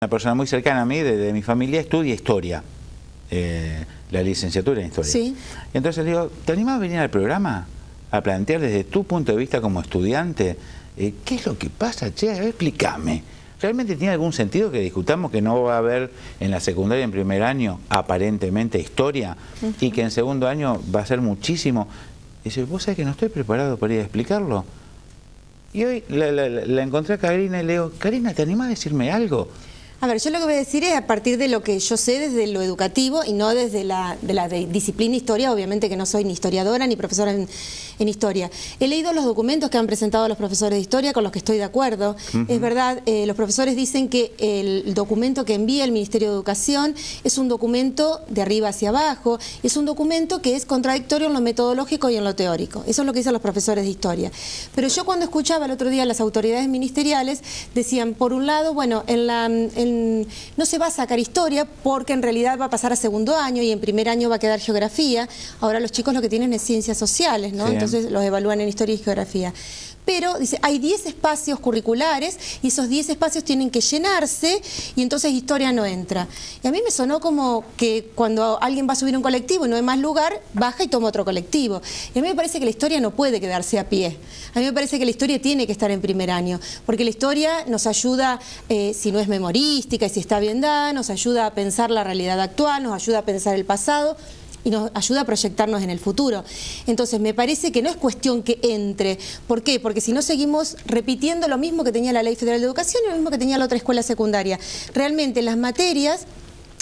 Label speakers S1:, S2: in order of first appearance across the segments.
S1: Una persona muy cercana a mí, de mi familia, estudia historia, la licenciatura en historia.
S2: Sí.
S1: Entonces le digo, ¿te animás a venir al programa a plantear desde tu punto de vista como estudiante qué es lo que pasa? Che, a ver, explícame. ¿Realmente tiene algún sentido que discutamos que no va a haber en la secundaria en primer año aparentemente historia y que en segundo año va a ser muchísimo? Y dice, ¿vos sabés que no estoy preparado para ir a explicarlo? Y hoy la encontré a Karina y le digo, Karina, ¿te animás a decirme algo?
S2: A ver, yo lo que voy a decir es a partir de lo que yo sé desde lo educativo y no desde la disciplina historia, obviamente que no soy ni historiadora ni profesora en historia. He leído los documentos que han presentado los profesores de historia con los que estoy de acuerdo. Es verdad, los profesores dicen que el documento que envía el Ministerio de Educación es un documento de arriba hacia abajo, es un documento que es contradictorio en lo metodológico y en lo teórico. Eso es lo que dicen los profesores de historia. Pero yo cuando escuchaba el otro día a las autoridades ministeriales, decían, por un lado, bueno, no se va a sacar historia porque en realidad va a pasar a segundo año y en primer año va a quedar geografía. Ahora los chicos lo que tienen es ciencias sociales, ¿no? Sí. Entonces los evalúan en historia y geografía. Pero, dice, hay 10 espacios curriculares y esos 10 espacios tienen que llenarse y entonces historia no entra. Y a mí me sonó como que cuando alguien va a subir un colectivo y no hay más lugar, baja y toma otro colectivo. Y a mí me parece que la historia no puede quedarse a pie. A mí me parece que la historia tiene que estar en primer año, porque la historia nos ayuda, si no es memorística y si está bien dada, nos ayuda a pensar la realidad actual, nos ayuda a pensar el pasado, y nos ayuda a proyectarnos en el futuro. Entonces me parece que no es cuestión que entre. ¿Por qué? Porque si no seguimos repitiendo lo mismo que tenía la Ley Federal de Educación y lo mismo que tenía la otra escuela secundaria. Realmente las materias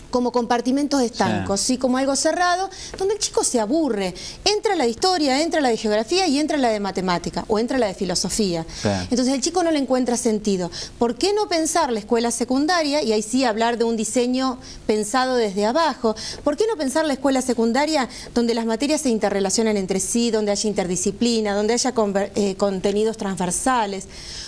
S2: como compartimentos estancos, ¿sí? Como algo cerrado, donde el chico se aburre. Entra la de historia, entra la de geografía y entra la de matemática, o entra la de filosofía. Sí. Entonces el chico no le encuentra sentido. ¿Por qué no pensar la escuela secundaria, y ahí sí hablar de un diseño pensado desde abajo? ¿Por qué no pensar la escuela secundaria donde las materias se interrelacionan entre sí, donde haya interdisciplina, donde haya contenidos transversales?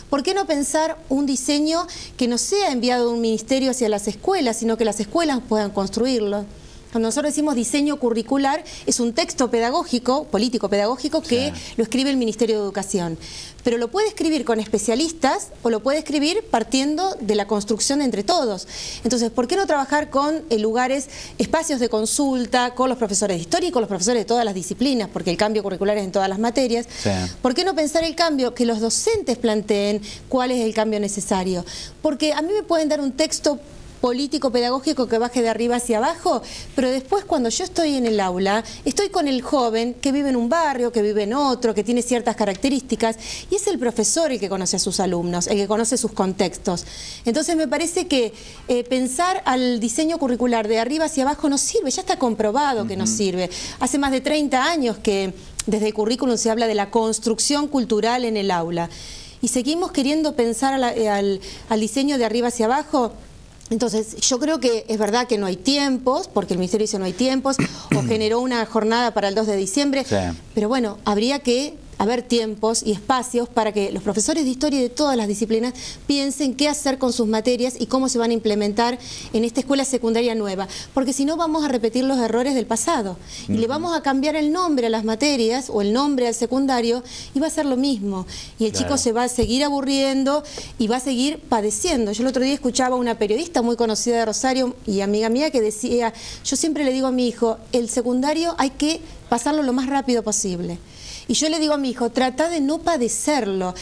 S2: ¿Por qué no pensar un diseño que no sea enviado de un ministerio hacia las escuelas, sino que las escuelas puedan construirlo? Cuando nosotros decimos diseño curricular, es un texto pedagógico, político-pedagógico, que lo escribe el Ministerio de Educación. Pero lo puede escribir con especialistas o lo puede escribir partiendo de la construcción entre todos. Entonces, ¿por qué no trabajar con lugares, espacios de consulta, con los profesores de historia y con los profesores de todas las disciplinas? Porque el cambio curricular es en todas las materias. Sí. ¿Por qué no pensar el cambio? Que los docentes planteen cuál es el cambio necesario. Porque a mí me pueden dar un texto político-pedagógico que baje de arriba hacia abajo, pero después cuando yo estoy en el aula, estoy con el joven que vive en un barrio, que vive en otro, que tiene ciertas características, y es el profesor el que conoce a sus alumnos, el que conoce sus contextos. Entonces me parece que pensar al diseño curricular de arriba hacia abajo no sirve, ya está comprobado que no sirve. Hace más de 30 años que desde el currículum se habla de la construcción cultural en el aula, y seguimos queriendo pensar al diseño de arriba hacia abajo. Entonces, yo creo que es verdad que no hay tiempos, porque el Ministerio dice no hay tiempos, o generó una jornada para el 2 de diciembre, pero bueno, habría que haber tiempos y espacios para que los profesores de historia de todas las disciplinas piensen qué hacer con sus materias y cómo se van a implementar en esta escuela secundaria nueva, porque si no vamos a repetir los errores del pasado y le vamos a cambiar el nombre a las materias o el nombre al secundario y va a ser lo mismo y el chico se va a seguir aburriendo y va a seguir padeciendo. Yo el otro día escuchaba a una periodista muy conocida de Rosario y amiga mía que decía, yo siempre le digo a mi hijo, el secundario hay que pasarlo lo más rápido posible. Y yo le digo a mi hijo, trata de no padecerlo,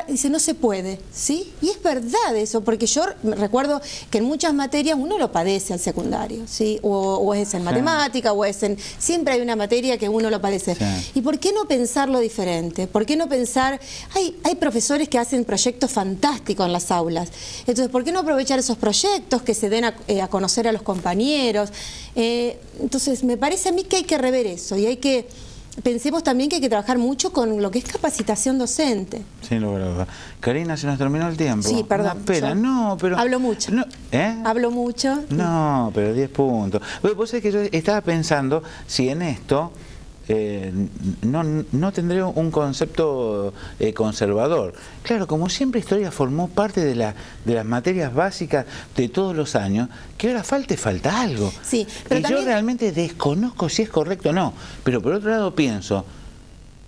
S2: dice, no se puede, ¿sí? Y es verdad eso, porque yo recuerdo que en muchas materias uno lo padece al secundario, ¿sí? O es en matemática, o es en... Siempre hay una materia que uno lo padece. ¿Y por qué no pensarlo diferente? ¿Por qué no pensar... Hay profesores que hacen proyectos fantásticos en las aulas, entonces, ¿por qué no aprovechar esos proyectos que se den a conocer a los compañeros? Entonces, me parece a mí que hay que rever eso y hay que... Pensemos también que hay que trabajar mucho con lo que es capacitación docente.
S1: Sí, lo verdad. Karina, se nos terminó el tiempo.
S2: Sí, perdón.
S1: Una pena, no, pero...
S2: Hablo mucho.
S1: No,
S2: Hablo mucho.
S1: No, pero 10 puntos. Vos sabés que yo estaba pensando si en esto no tendría un concepto conservador. Claro, como siempre historia formó parte de las materias básicas de todos los años, que ahora falta algo.
S2: Sí, pero
S1: y
S2: también...
S1: yo realmente desconozco si es correcto o no, pero por otro lado pienso,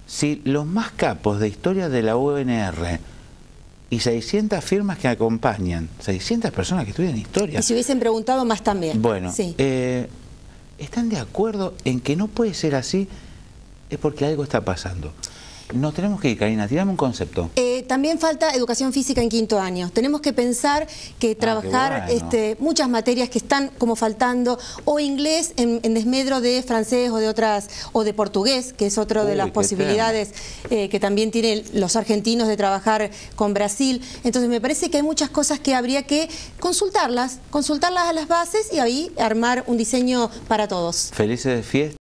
S1: si los más capos de historia de la UNR y 600 firmas que acompañan, 600 personas que estudian historia.
S2: Y si hubiesen preguntado más también.
S1: Bueno,
S2: sí.
S1: ¿Están de acuerdo en que no puede ser así? Es porque algo está pasando. Nos tenemos que ir, Karina, tirame un concepto.
S2: También falta educación física en 5º año. Tenemos que pensar que trabajar
S1: bueno.
S2: muchas materias que están como faltando, o inglés en desmedro de francés o de otras, o de portugués, que es otra de las posibilidades que también tienen los argentinos de trabajar con Brasil. Entonces me parece que hay muchas cosas que habría que consultarlas a las bases y ahí armar un diseño para todos.
S1: Felices fiestas.